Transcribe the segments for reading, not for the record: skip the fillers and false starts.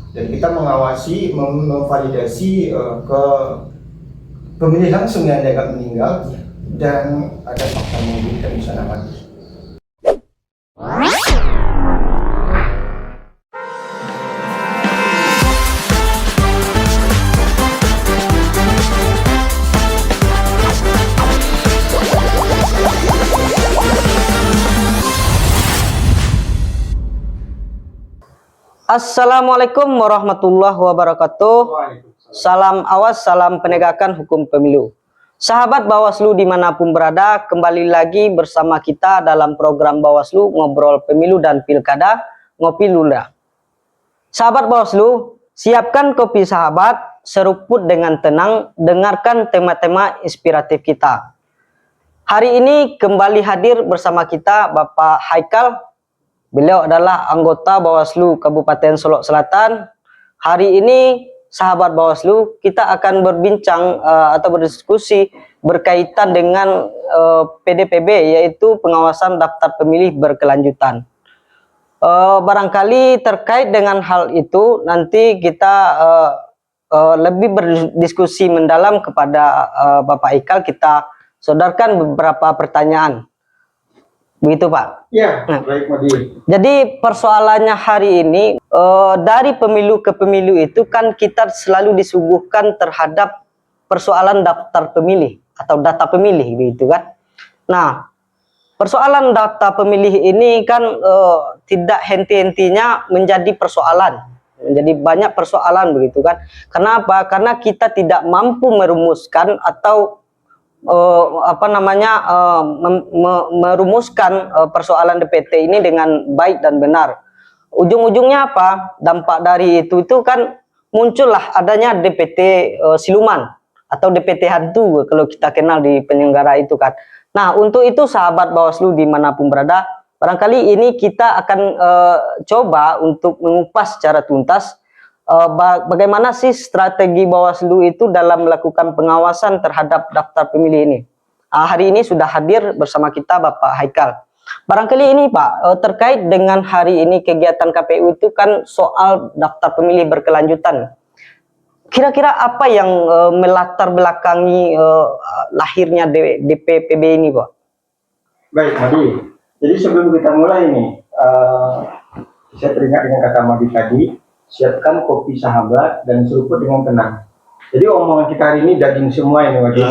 dan kita mengawasi, memvalidasi ke pemilih langsung yang dianggap meninggal dan ada fakta membuktikan di sana mati. Assalamualaikum warahmatullahi wabarakatuh. Salam awas, salam penegakan hukum pemilu. Sahabat Bawaslu dimanapun berada, kembali lagi bersama kita dalam program Bawaslu Ngobrol Pemilu dan Pilkada, Ngopi Lula. Sahabat Bawaslu, siapkan kopi sahabat, seruput dengan tenang, dengarkan tema-tema inspiratif kita. Hari ini kembali hadir bersama kita Bapak Haikal. Beliau adalah anggota Bawaslu Kabupaten Solok Selatan. Hari ini, sahabat Bawaslu, kita akan berbincang atau berdiskusi berkaitan dengan PDPB, yaitu pengawasan daftar pemilih berkelanjutan. Barangkali terkait dengan hal itu, nanti kita lebih berdiskusi mendalam kepada Bapak Haikal. Kita sodorkan beberapa pertanyaan. Begitu Pak? Ya, baik Madi. Jadi persoalannya hari ini, dari pemilu ke pemilu itu kan kita selalu disuguhkan terhadap persoalan daftar pemilih atau data pemilih, begitu kan? Nah, persoalan data pemilih ini kan tidak henti-hentinya menjadi persoalan, menjadi banyak persoalan, begitu kan? Kenapa? Karena kita tidak mampu merumuskan atau merumuskan persoalan DPT ini dengan baik dan benar. Ujung-ujungnya apa? Dampak dari itu kan muncullah adanya DPT siluman atau DPT hantu kalau kita kenal di penyelenggara itu kan. Nah, untuk itu sahabat Bawaslu dimanapun berada, barangkali ini kita akan coba untuk mengupas secara tuntas bagaimana sih strategi Bawaslu itu dalam melakukan pengawasan terhadap daftar pemilih ini. Hari ini sudah hadir bersama kita Bapak Haikal. Barangkali ini Pak, terkait dengan hari ini kegiatan KPU itu kan soal daftar pemilih berkelanjutan. Kira-kira apa yang melatar belakangi lahirnya DPPB ini Pak? Baik Madi, jadi sebelum kita mulai ini, saya teringat dengan kata Madi tadi, siapkan kopi sahabat dan seruput dengan tenang. Jadi omongan kita hari ini daging semua ini Madi.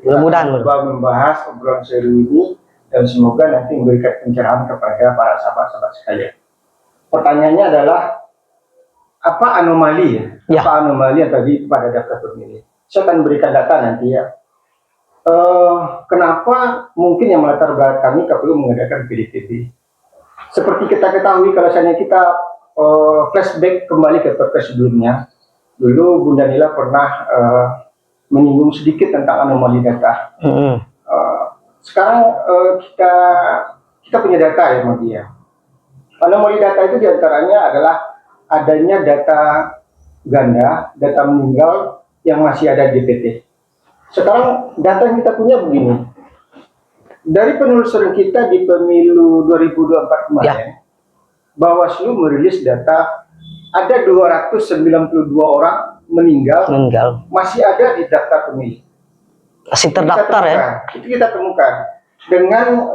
Mudah-mudahan membahas obrolan seru ini dan semoga nanti memberikan pencerahan kepada para sahabat-sahabat sekalian. Pertanyaannya adalah apa anomali ya? Apa anomali yang tadi pada daftar pemilih? Saya akan berikan data nanti ya. Kenapa mungkin yang melatar belakangi KPU mengadakan PDPB? Seperti kita ketahui, kalau misalnya kita flashback kembali ke perpres sebelumnya, dulu Bunda Nila pernah menyinggung sedikit tentang anomali data. Sekarang kita punya data ya Madi ya. Anomali data itu diantaranya adalah adanya data ganda, data meninggal yang masih ada di DPT. Sekarang data yang kita punya begini. Dari penelusuran kita di pemilu 2024 kemarin, Bawaslu merilis data ada 292 orang meninggal masih ada di daftar pemilih. Masih terdaftar ya? Itu kita temukan dengan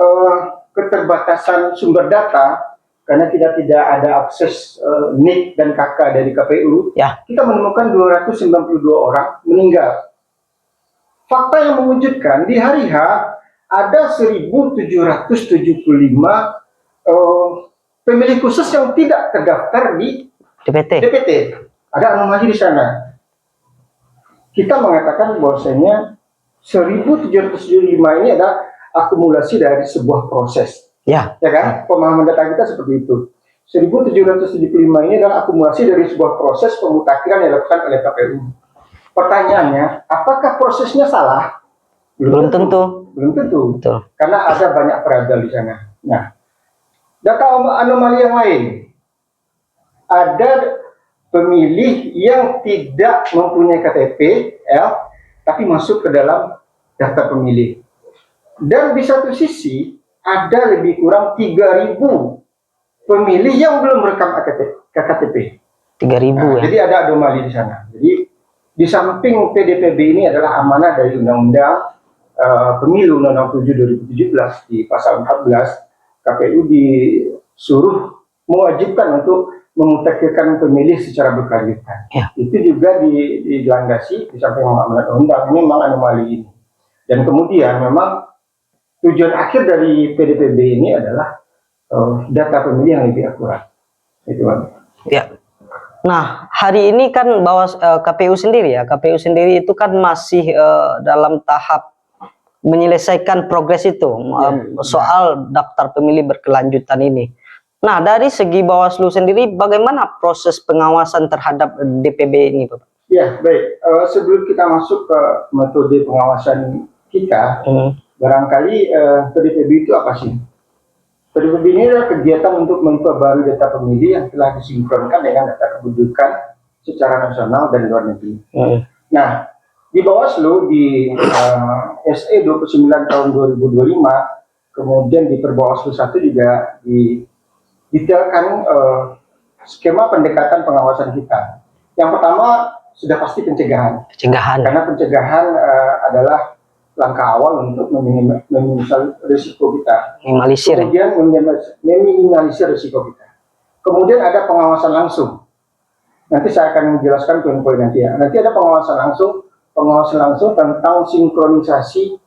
keterbatasan sumber data karena kita tidak ada akses NIK dan KK dari KPU. Kita menemukan 292 orang meninggal. Fakta yang mengejutkan di hari H ada 1.775 pemilih khusus yang tidak terdaftar di DPT. Ada anomali di sana. Kita mengatakan bahwasanya 1.775 ini adalah akumulasi dari sebuah proses. Ya kan? Pemahaman data kita seperti itu. 1.775 ini adalah akumulasi dari sebuah proses pemutakhiran yang dilakukan oleh KPU. Pertanyaannya, apakah prosesnya salah? Belum tentu. Betul. Karena ada banyak variabel di sana. Nah, data anomali yang lain, ada pemilih yang tidak mempunyai KTP, tapi masuk ke dalam daftar pemilih. Dan di satu sisi, ada lebih kurang 3.000 pemilih yang belum merekam KTP. 3.000 ya. Jadi ada anomali di sana. Jadi di samping PDPB ini adalah amanah dari Undang-Undang Pemilu Undang-Undang 7 2017 di pasal 14, KPU disuruh mewajibkan untuk memutakhirkan pemilih secara berkelanjutan. Ya. Itu juga dilandasi di samping amanat undang ini memang anomali ini. Dan kemudian memang tujuan akhir dari PDPB ini adalah data pemilih yang lebih akurat. Itu Bang. Ya. Nah, hari ini kan KPU sendiri itu kan masih dalam tahap menyelesaikan progres itu soal daftar pemilih berkelanjutan ini. Nah, dari segi Bawaslu sendiri, bagaimana proses pengawasan terhadap DPB ini, Bapak? Ya, baik. Sebelum kita masuk ke metode pengawasan kita, barangkali PDPB itu apa sih? PDPB ini adalah kegiatan untuk memperbarui data pemilih yang telah disinkronkan dengan data kependudukan secara nasional dan luar negeri. Nah, di Bawaslu di SE 29 tahun 2025, kemudian di Perbawaslu 1 juga didetailkan skema pendekatan pengawasan kita. Yang pertama sudah pasti pencegahan. Karena pencegahan adalah langkah awal untuk meminimalisir risiko kita. Kemudian meminimalisir risiko kita. Kemudian ada pengawasan langsung. Nanti saya akan menjelaskan poin-poin nanti ya. Nanti ada pengawasan langsung tentang sinkronisasi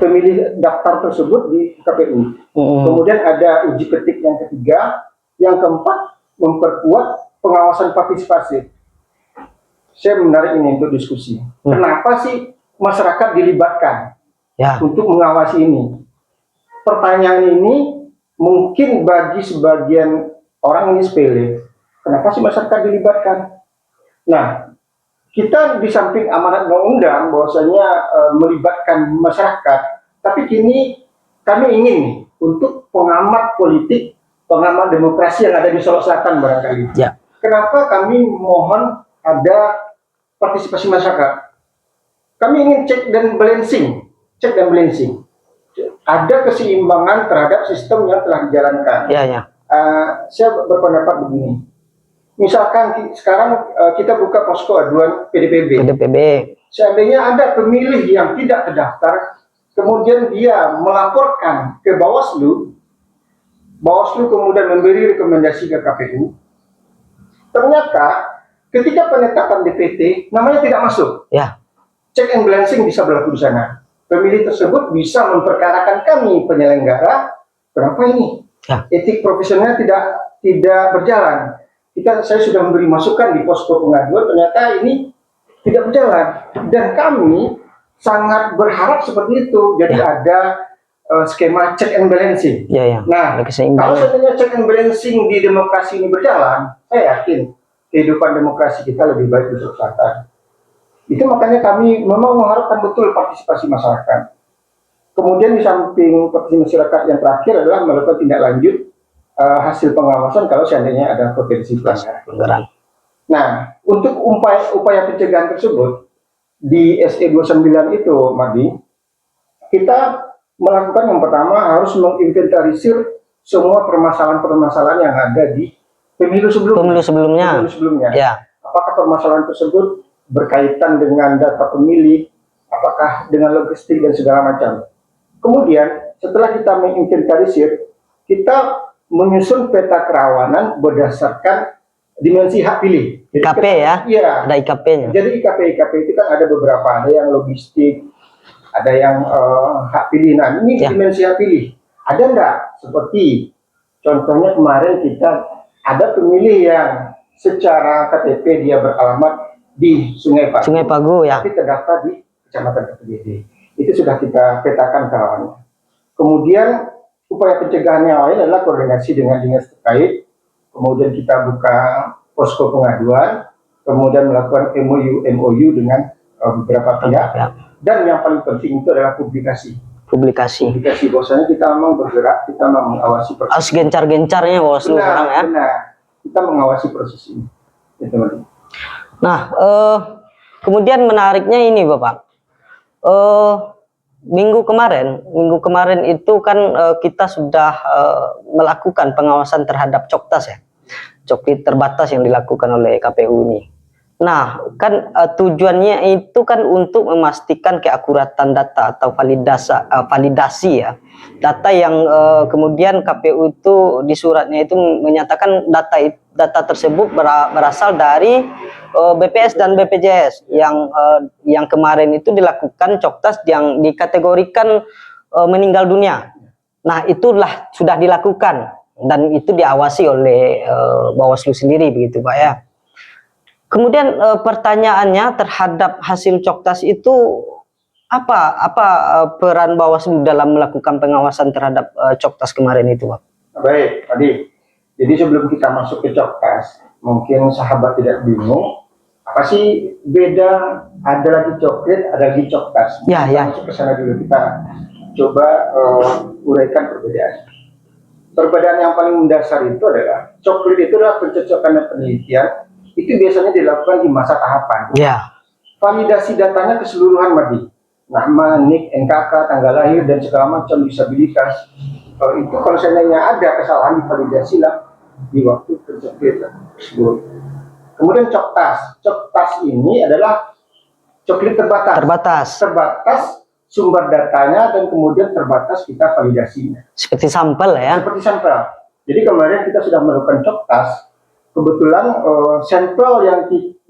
pemilih daftar tersebut di KPU. Kemudian ada uji petik yang ketiga, yang keempat memperkuat pengawasan partisipasi. Saya menarik ini untuk diskusi. Kenapa sih masyarakat dilibatkan untuk mengawasi ini? Pertanyaan ini mungkin bagi sebagian orang ini sepele. Kenapa sih masyarakat dilibatkan? Nah, kita di samping amanat undang-undang bahwasanya melibatkan masyarakat, tapi kini kami ingin nih untuk pengamat politik, pengamat demokrasi yang ada di Solo Selatan barangkali. Kenapa kami mohon ada partisipasi masyarakat? Kami ingin cek dan balancing. Ada keseimbangan terhadap sistem yang telah dijalankan. Saya berpendapat begini. Misalkan sekarang kita buka posko aduan PDPB. Seandainya ada pemilih yang tidak terdaftar, kemudian dia melaporkan ke Bawaslu, Bawaslu kemudian memberi rekomendasi ke KPU. Ternyata ketika penetapan DPT namanya tidak masuk. Check and balancing bisa berlaku di sana. Pemilih tersebut bisa memperkarakan kami penyelenggara, kenapa ini? Etik profesionalnya tidak berjalan. Saya sudah memberi masukan di posko pengaduan, ternyata ini tidak berjalan. Dan kami sangat berharap seperti itu. Jadi ada skema check and balancing. Nah, kalau seandainya check and balancing di demokrasi ini berjalan, saya yakin kehidupan demokrasi kita lebih baik di Sulawesi Selatan. Itu makanya kami memang mengharapkan betul partisipasi masyarakat. Kemudian di samping partisipasi masyarakat yang terakhir adalah melakukan tindak lanjut hasil pengawasan kalau seandainya ada potensi pelanggaran. Nah, untuk upaya pencegahan tersebut di SE 29 itu, Mardi, kita melakukan yang pertama harus menginventarisir semua permasalahan-permasalahan yang ada di pemilu sebelumnya. Apakah permasalahan tersebut berkaitan dengan data pemilih, apakah dengan logistik dan segala macam. Kemudian setelah kita menginventarisir, kita menyusun peta kerawanan berdasarkan dimensi hak pilih. Jadi IKP ada IKP-nya. Jadi IKP itu kan ada beberapa, ada yang logistik, ada yang hak pilih. Nah, ini dimensi hak pilih. Ada enggak? Seperti contohnya kemarin kita ada pemilih yang secara KTP dia beralamat di Sungai Pagu, tapi terdaftar di Kecamatan Kertogede. Itu sudah kita petakan kerawanannya. Kemudian upaya pencegahan yang lain adalah koordinasi dengan dinas terkait. Kemudian kita buka posko pengaduan, kemudian melakukan MOU dengan beberapa pihak. Dan yang paling penting itu adalah publikasi. Bahwasanya kita memang bergerak, kita memang mengawasi proses. Harus gencar-gencarnya Bawaslu sekarang ya. Benar. Kita mengawasi proses ini. Itu. Nah, kemudian menariknya ini Bapak. Minggu kemarin itu kan kita sudah melakukan pengawasan terhadap Coktas ya. coklit terbatas yang dilakukan oleh KPU ini. Nah, kan tujuannya itu kan untuk memastikan keakuratan data atau validasi ya. Data yang kemudian KPU itu di suratnya itu menyatakan data tersebut berasal dari BPS dan BPJS yang kemarin itu dilakukan coktas yang dikategorikan meninggal dunia. Nah, itulah sudah dilakukan dan itu diawasi oleh Bawaslu sendiri begitu, Pak ya. Kemudian pertanyaannya terhadap hasil coktas itu apa peran Bawaslu dalam melakukan pengawasan terhadap coktas kemarin itu, Pak? Baik, tadi. Jadi sebelum kita masuk ke coktas, mungkin sahabat tidak bingung, apa sih beda ada lagi coklit, ada lagi coktas. Ya, kita ya. masuk ke sana dulu, kita coba uraikan perbedaan. Perbedaan yang paling mendasar itu adalah coklit itu adalah pencocokan dan penelitian. Itu biasanya dilakukan di masa tahapan. Ya. Validasi datanya keseluruhan, Madi. Nama, NIK, NKK, tanggal lahir, dan segala macam disabilitas. Itu kalau seandainya ada kesalahan divalidasi lah di waktu pencoklit tersebut. Kemudian coktas. Coktas ini adalah coklit terbatas. Terbatas sumber datanya dan kemudian terbatas kita validasinya. Seperti sampel ya. Seperti sampel. Jadi kemarin kita sudah melakukan coktas. Kebetulan sampel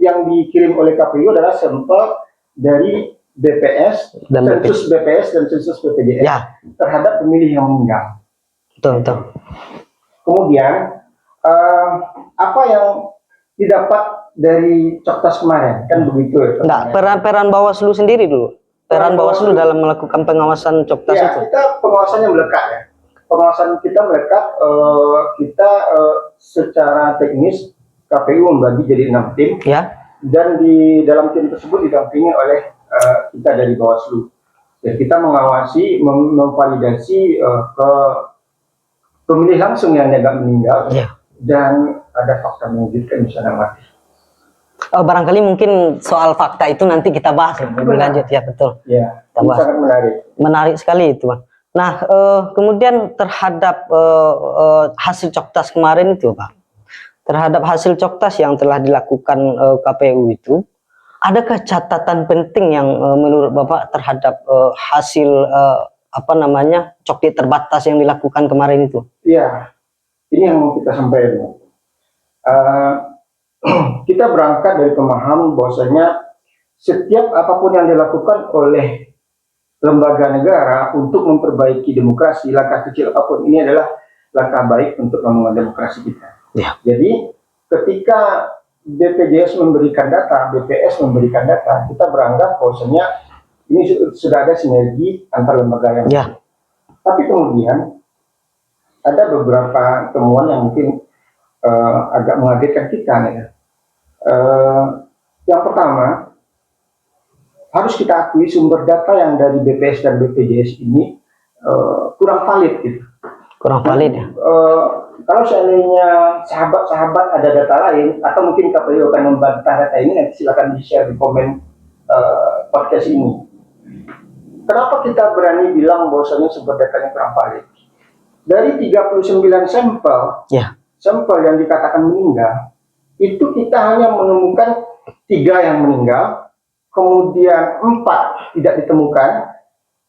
yang dikirim oleh KPU adalah sampel dari BPS, sensus BPS dan sensus BPJS ya, terhadap pemilih yang meninggal. Betul. Kemudian apa yang didapat dari coktas kemarin, kan begitu? Enggak, peran Bawaslu sendiri dulu. Peran Bawaslu dalam melakukan pengawasan coktas ya, itu. Kita pengawasannya melekat ya. Pengawasan kita melekat, kita secara teknis KPU membagi jadi 6 tim, ya. Dan di dalam tim tersebut didampingi oleh kita dari Bawaslu. Dan kita mengawasi, memvalidasi ke pemilih langsung yang agak meninggal, ya. Dan ada fakta mengejutkan di sana, mati. Barangkali mungkin soal fakta itu nanti kita bahas lebih lanjut ya, betul. Ya, sangat menarik. Menarik sekali itu, Bang. Nah, kemudian terhadap hasil coktas kemarin itu, Pak, terhadap hasil coktas yang telah dilakukan KPU itu, adakah catatan penting yang menurut Bapak terhadap hasil coklit terbatas yang dilakukan kemarin itu? Iya, ini yang mau kita sampaikan. Kita berangkat dari pemahaman bahwasanya setiap apapun yang dilakukan oleh lembaga negara untuk memperbaiki demokrasi, langkah kecil apapun ini adalah langkah baik untuk membangun demokrasi kita. Ya. Jadi ketika BPJS memberikan data, BPS memberikan data, kita beranggap bahwasanya ini sudah ada sinergi antar lembaga yang ya. Tapi kemudian ada beberapa temuan yang mungkin agak mengagetkan kita ya. Yang pertama, harus kita akui sumber data yang dari BPS dan BPJS ini kurang valid gitu. Kurang valid ya. Kalau seandainya sahabat-sahabat ada data lain atau mungkin KPU akan membantah data ini, nanti silakan di-share di komen podcast ini. Kenapa kita berani bilang bahwasanya sumber datanya kurang valid? Dari 39 sampel, sampel yang dikatakan meninggal, itu kita hanya menemukan 3 yang meninggal, kemudian 4 tidak ditemukan,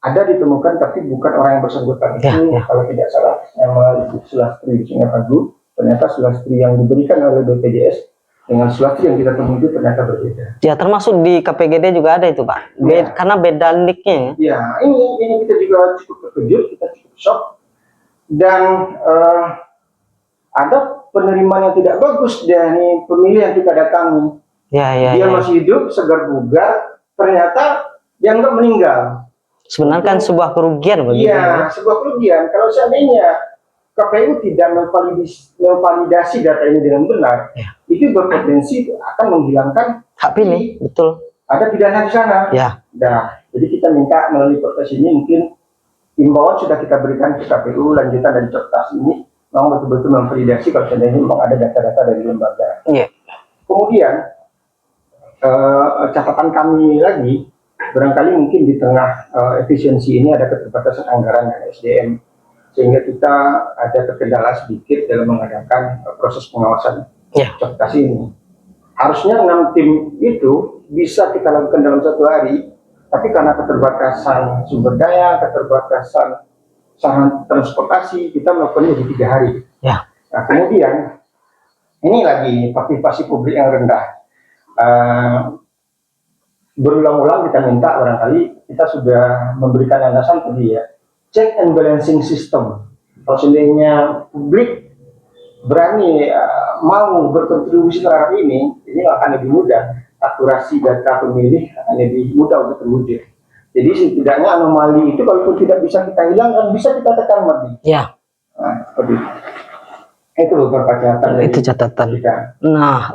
ada ditemukan tapi bukan orang yang bersangkutan. Itu kalau tidak salah nama Ibu Sulastri Singaragu, ternyata Sulastri yang diberikan oleh BPJS dengan Sulastri yang kita temui itu ternyata berbeda. Ya, termasuk di KPGD juga ada itu, Pak. Karena beda nicknya. Ya, ini kita juga cukup terkejut, kita cukup shock, dan ada penerimaan yang tidak bagus dari pemilih yang kita datangi. Dia masih hidup, segar bugar, ternyata dianggap meninggal. Sebenarnya kan sebuah kerugian begitu. Iya, sebuah kerugian. Kalau seandainya KPU tidak memvalidasi data ini dengan benar, itu berpotensi akan menghilangkan hak pilih, betul. Ada pidana di sana. Nah, jadi kita minta melalui podcast ini mungkin imbauan sudah kita berikan ke KPU lanjutan dari coktas ini, memang betul-betul memvalidasi kalau seandainya memang ada data-data dari lembaga. Kemudian catatan kami lagi, barangkali mungkin di tengah efisiensi ini ada keterbatasan anggaran dan SDM, sehingga kita ada kendala sedikit dalam mengadakan proses pengawasan Ya. konsultasi ini. Harusnya 6 tim itu bisa kita lakukan dalam 1 hari, tapi karena keterbatasan sumber daya, keterbatasan sarana transportasi, kita melakukannya di 3 hari. Ya. Nah, kemudian ini lagi partisipasi publik yang rendah. Berulang-ulang kita minta, barangkali kita sudah memberikan landasan tadi ya, check and balancing system. Kalau seandainya publik berani mau berkontribusi terhadap ini akan lebih mudah. Akurasi data pemilih akan lebih mudah untuk terwujud. Jadi setidaknya anomali itu kalaupun tidak bisa kita hilangkan, bisa kita tekan lagi. Ya. Nah, seperti itu beberapa catatan. Itu catatan. Kita. Nah,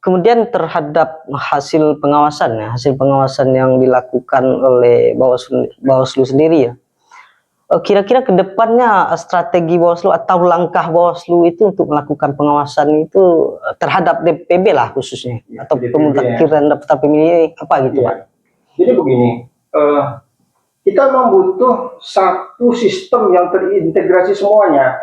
kemudian terhadap hasil pengawasan yang dilakukan oleh Bawaslu sendiri ya. Kira-kira kedepannya strategi Bawaslu atau langkah Bawaslu itu untuk melakukan pengawasan itu terhadap DPB lah khususnya, ya, atau pemutakhiran daftar pemilih apa gitu, Pak? Jadi begini, kita membutuh satu sistem yang terintegrasi semuanya.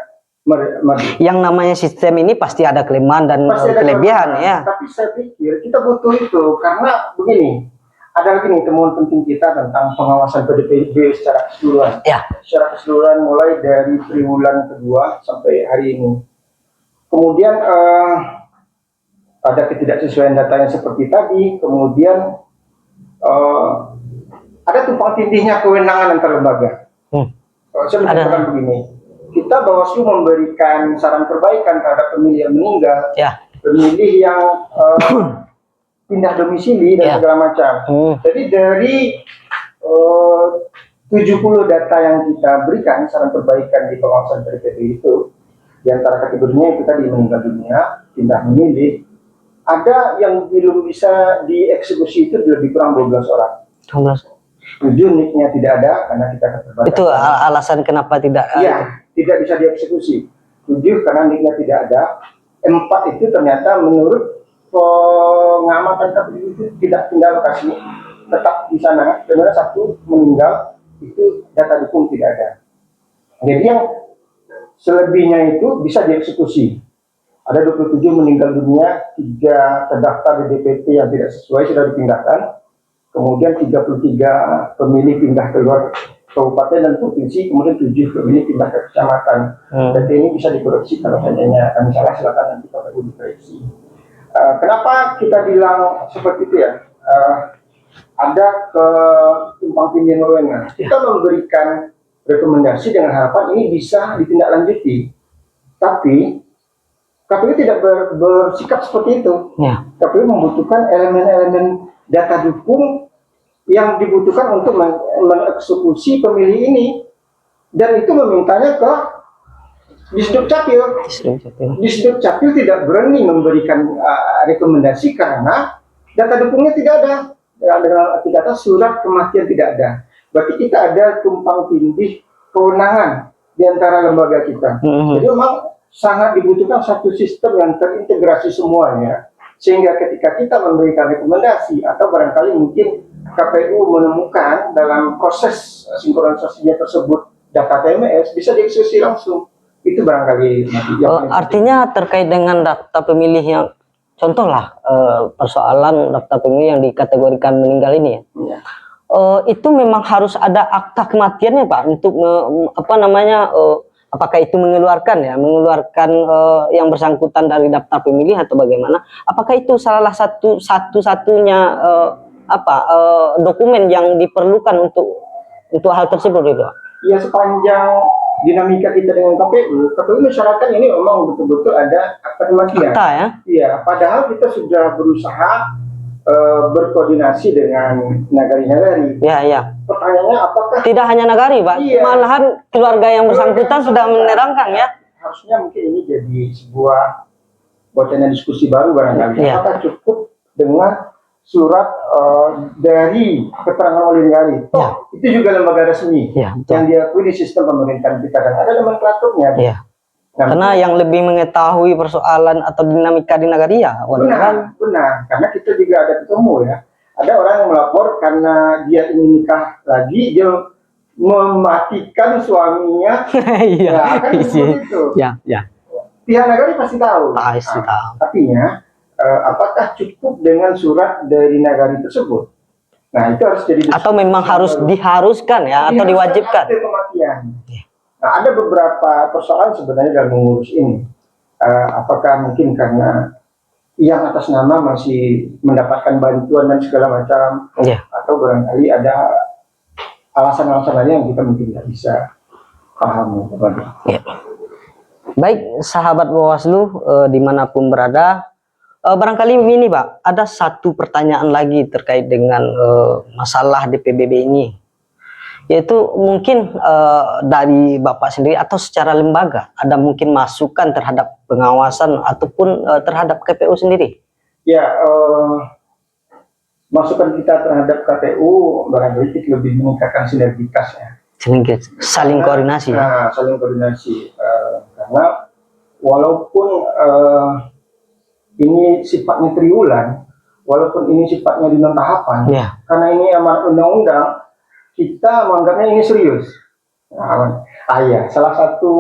Yang namanya sistem ini pasti ada kelemahan dan kelebihan ya. Tapi saya pikir kita butuh itu karena begini. Ada lagi nih temuan penting kita tentang pengawasan PDPB secara keseluruhan. Ya. Secara keseluruhan mulai dari triwulan kedua sampai hari ini. Kemudian ada ketidaksesuaian datanya seperti tadi. Kemudian ada tumpang tindihnya kewenangan antar lembaga. Saya mengatakan begini. Kita Bawaslu memberikan saran perbaikan terhadap pemilih yang meninggal, ya. Pemilih yang pindah domisili dan segala macam. Jadi dari 70 data yang kita berikan saran perbaikan di pengawasan PDPB itu, di antara kategorinya itu tadi meninggal dunia, pindah memilih, ada yang belum bisa dieksekusi itu lebih kurang 12 orang. 7 NIK-nya tidak ada karena kita keterbatasan. Itu alasan kenapa tidak? Iya, tidak bisa dieksekusi. 7 karena NIK-nya tidak ada. 4 itu ternyata menurut pengamatan KPU itu tidak pindah lokasi, tetap di sana. Kemudian 1 meninggal, itu data dukung tidak ada. Jadi yang selebihnya itu bisa dieksekusi. Ada 27 meninggal dunia, 3 terdaftar di DPT yang tidak sesuai sudah dipindahkan. Kemudian 33 pemilih pindah keluar kabupaten dan provinsi, kemudian 7 pemilih pindah ke kecamatan. Data ini bisa dikoreksi kalau seandainya kami salah, silakan nanti KPU dikoreksi. Kenapa kita bilang seperti itu ya? Ada ketumpang tindihan wewenang. Kita memberikan rekomendasi dengan harapan ini bisa ditindaklanjuti. Tapi KPU tidak bersikap seperti itu. Ya. KPU membutuhkan elemen-elemen data dukung yang dibutuhkan untuk mengeksekusi pemilih ini. Dan itu memintanya ke Disduk Capil. Disduk Capil tidak berani memberikan rekomendasi karena data dukungnya tidak ada. Dengan tidak ada surat kematian tidak ada. Berarti kita ada tumpang tindih kewenangan di antara lembaga kita. Jadi memang sangat dibutuhkan satu sistem yang terintegrasi semuanya. Sehingga ketika kita memberikan rekomendasi atau barangkali mungkin KPU menemukan dalam proses sinkronisasinya tersebut data TMS bisa dieksekusi langsung. Itu barangkali artinya terkait dengan daftar pemilih yang contohlah persoalan daftar pemilih yang dikategorikan meninggal ini ya. Itu memang harus ada akta kematiannya Pak untuk apakah itu mengeluarkan yang bersangkutan dari daftar pemilih atau bagaimana? Apakah itu salah satu-satunya dokumen yang diperlukan untuk hal tersebut itu? Ya, sepanjang dinamika kita dengan KPU mensyaratkan ini memang betul-betul ada akta kematian. Akta ya? Iya, padahal kita sudah berusaha berkoordinasi dengan nagari-nagari. Ya. Pertanyaannya apakah tidak hanya nagari, Pak? Iya. Malahan keluarga yang bersangkutan sudah menerangkan ya. Harusnya mungkin ini jadi sebuah wacana diskusi baru barangkali. Ya. Apakah cukup dengan surat dari keterangan oleh nagari? Ya. Itu juga lembaga resmi yang diakui di sistem pemerintahan kita dan ada nomenklaturnya. Ya. Karena yang lebih mengetahui persoalan atau dinamika di nagari ya. Benar. Karena kita juga ada ketemu ya. Ada orang yang melapor karena dia ingin nikah lagi, dia mematikan suaminya. Iya. Kan seperti itu. Ya. pihak negara pasti tahu. Pasti tahu. Artinya, apakah cukup dengan surat dari nagari tersebut? Nah, itu harus jadi Atau memang harus diharuskan ya, atau diwajibkan? akte kematian. Nah, ada beberapa persoalan sebenarnya dalam mengurus ini. Apakah mungkin karena yang atas nama masih mendapatkan bantuan dan segala macam, atau barangkali ada alasan-alasan lain yang kita mungkin tidak bisa pahami. Ya. Baik, sahabat Bawaslu dimanapun berada, barangkali ini Pak, ada satu pertanyaan lagi terkait dengan masalah DPBB ini, yaitu mungkin dari Bapak sendiri atau secara lembaga ada mungkin masukan terhadap pengawasan ataupun terhadap KPU sendiri? Ya, masukan kita terhadap KPU barangkali kita lebih meningkatkan sinergitas ya. Saling koordinasi. Nah, saling koordinasi karena walaupun ini sifatnya triwulan, walaupun ini sifatnya di non tahapan, karena ini amanat undang-undang, kita menganggapnya ini serius. Nah, ya, salah satu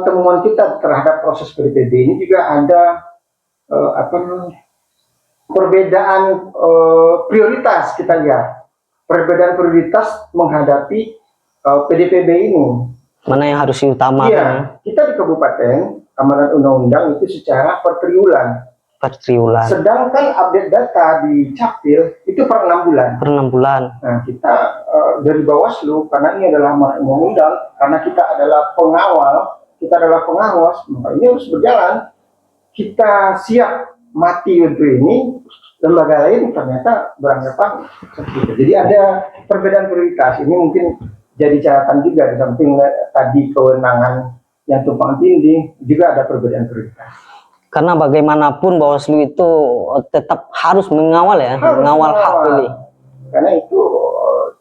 temuan kita terhadap proses PDPB ini juga ada perbedaan prioritas. Kita lihat perbedaan prioritas menghadapi PDPB ini. Mana yang harus diutamakan? Iya, kita di kabupaten amanat undang-undang itu secara per triwulan. Sedangkan update data di Capil itu per 6 bulan. Per 6 bulan. Nah, kita dari Bawaslu, karena ini adalah amanat undang-undang, karena kita adalah pengawal, kita adalah pengawas, maka ini harus berjalan. Kita siap mati untuk ini, lembaga lain ternyata beranggapan seperti itu. Jadi ada perbedaan prioritas. Ini mungkin jadi catatan juga di samping tadi kewenangan yang tumpang tindih, juga ada perbedaan prioritas. Karena bagaimanapun Bawaslu itu tetap harus mengawal ya, mengawal hak pilih. Karena itu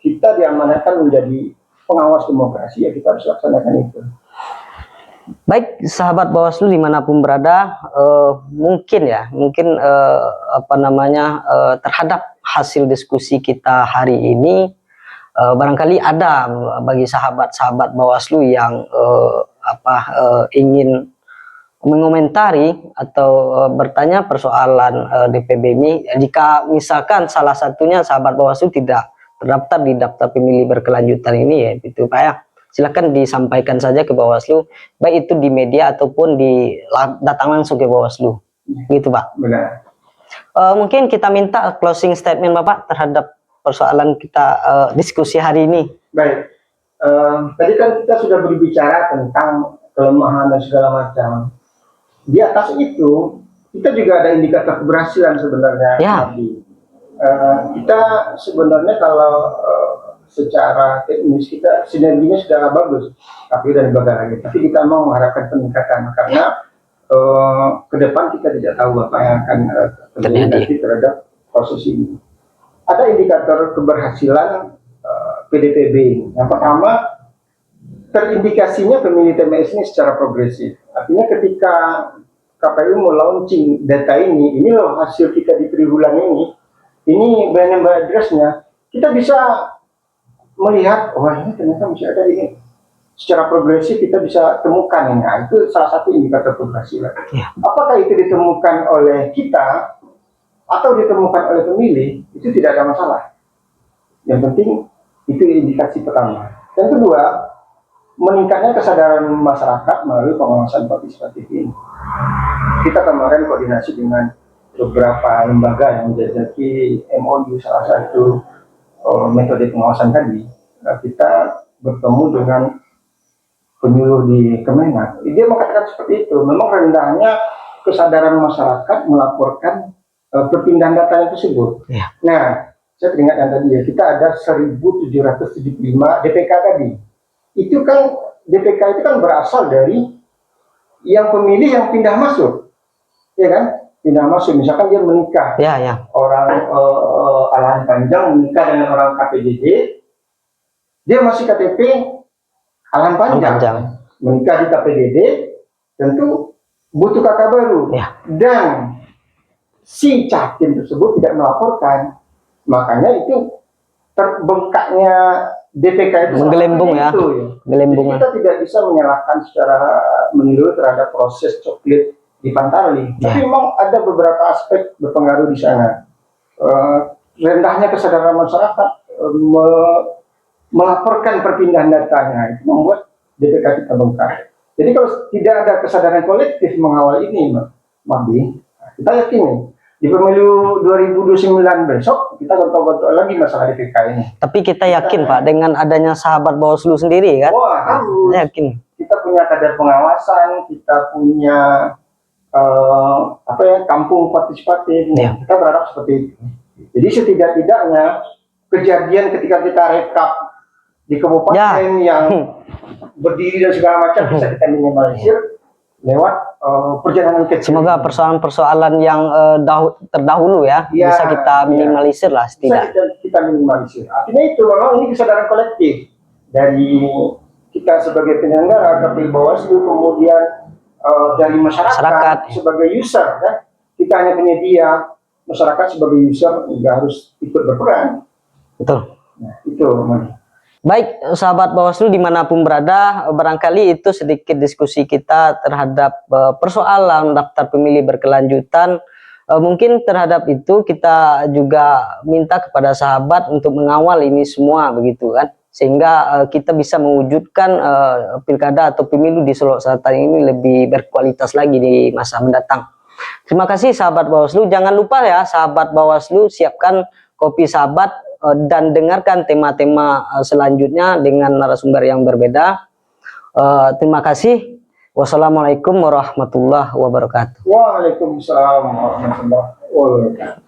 kita diamanatkan menjadi pengawas demokrasi, ya kita harus laksanakan itu. Baik, sahabat Bawaslu dimanapun berada, mungkin terhadap hasil diskusi kita hari ini, barangkali ada bagi sahabat-sahabat Bawaslu yang ingin mengomentari atau bertanya persoalan DPB ini. Jika misalkan salah satunya sahabat Bawaslu tidak terdaftar di daftar pemilih berkelanjutan ini, ya itu Pak ya, silakan disampaikan saja ke Bawaslu, baik itu di media ataupun datang langsung ke Bawaslu, gitu Pak. Benar. Mungkin kita minta closing statement Bapak terhadap persoalan kita diskusi hari ini. Baik, tadi kan kita sudah berbicara tentang kelemahan dan segala macam. Di atas itu kita juga ada indikator keberhasilan sebenarnya. Ya. Kita sebenarnya kalau secara teknis kita sinerginya sudah bagus, tapi dan lain. Tapi kita mau mengharapkan peningkatan karena ke depan kita tidak tahu apa yang akan terjadi terhadap proses ini. Ada indikator keberhasilan PDPB ini. Yang pertama, terindikasinya pemilih TMS ini secara progresif. Artinya ketika KPU melaunching data ini loh hasil kita di triwulan ini brand address-nya, kita bisa melihat, wah ini ternyata masih ada ini. Secara progresif kita bisa temukan ini. Nah, itu salah satu indikator keberhasilan. Apakah itu ditemukan oleh kita atau ditemukan oleh pemilih, itu tidak ada masalah. Yang penting itu indikasi pertama. Yang kedua, meningkatnya kesadaran masyarakat melalui pengawasan partisipatif ini. Kita kemarin koordinasi dengan beberapa lembaga yang menjajaki MOU salah satu metode pengawasan tadi. Kita bertemu dengan penyuluh di Kemenak. Dia mengatakan seperti itu. Memang rendahnya kesadaran masyarakat melaporkan perpindahan datanya tersebut. Nah, saya teringat yang tadi ya, kita ada 1.775 DPK tadi. Itu kan DPK itu kan berasal dari yang pemilih yang pindah masuk, ya kan? Pindah masuk, misalkan dia menikah, orang Alahan Panjang menikah dengan orang KPJJ, dia masih KTP Alahan Panjang, menikah di KPJJ, tentu butuh KK baru, dan si Capim tersebut tidak melaporkan, makanya itu terbengkaknya DPK itu Menggelembung ya. itu, Gelembungan. Jadi kita tidak bisa menyalahkan secara menyeluruh terhadap proses coklit di Pantali. Ya. Tapi memang ada beberapa aspek berpengaruh di sana. Rendahnya kesadaran masyarakat melaporkan perpindahan datanya itu membuat DPK kita bengkak. Jadi kalau tidak ada kesadaran kolektif mengawal ini, Mahdi, kita yakin nih, di pemilu 2029 besok kita gontok-gontok lagi masalah DPK ini. Tapi kita yakin Pak dengan adanya sahabat Bawaslu sendiri kan? Wah, harus. Yakin. Kita punya kadar pengawasan, kita punya kampung partisipatif. Ya. Kita berharap seperti itu. Jadi setidak-tidaknya kejadian ketika kita rekap di kabupaten yang berdiri dan segala macam bisa kita minimalisir lewat perjalanan kecil. Semoga persoalan-persoalan yang terdahulu ya, bisa kita minimalisir lah setidaknya. Bisa kita minimalisir. Artinya itu memang ini kesadaran kolektif dari kita sebagai penyelenggara KPU Bawaslu, kemudian dari masyarakat sebagai user ya. Kita hanya penyedia, masyarakat sebagai user juga harus ikut berperan. Betul. Nah, itu. Baik, sahabat Bawaslu dimanapun berada, barangkali itu sedikit diskusi kita terhadap persoalan daftar pemilih berkelanjutan. Mungkin terhadap itu kita juga minta kepada sahabat untuk mengawal ini semua begitu kan, sehingga kita bisa mewujudkan pilkada atau pemilu di Solok Selatan ini lebih berkualitas lagi di masa mendatang. Terima kasih sahabat Bawaslu. Jangan lupa ya sahabat Bawaslu, siapkan kopi sahabat dan dengarkan tema-tema selanjutnya dengan narasumber yang berbeda. Terima kasih. Wassalamualaikum warahmatullahi wabarakatuh. Waalaikumsalam warahmatullahi wabarakatuh.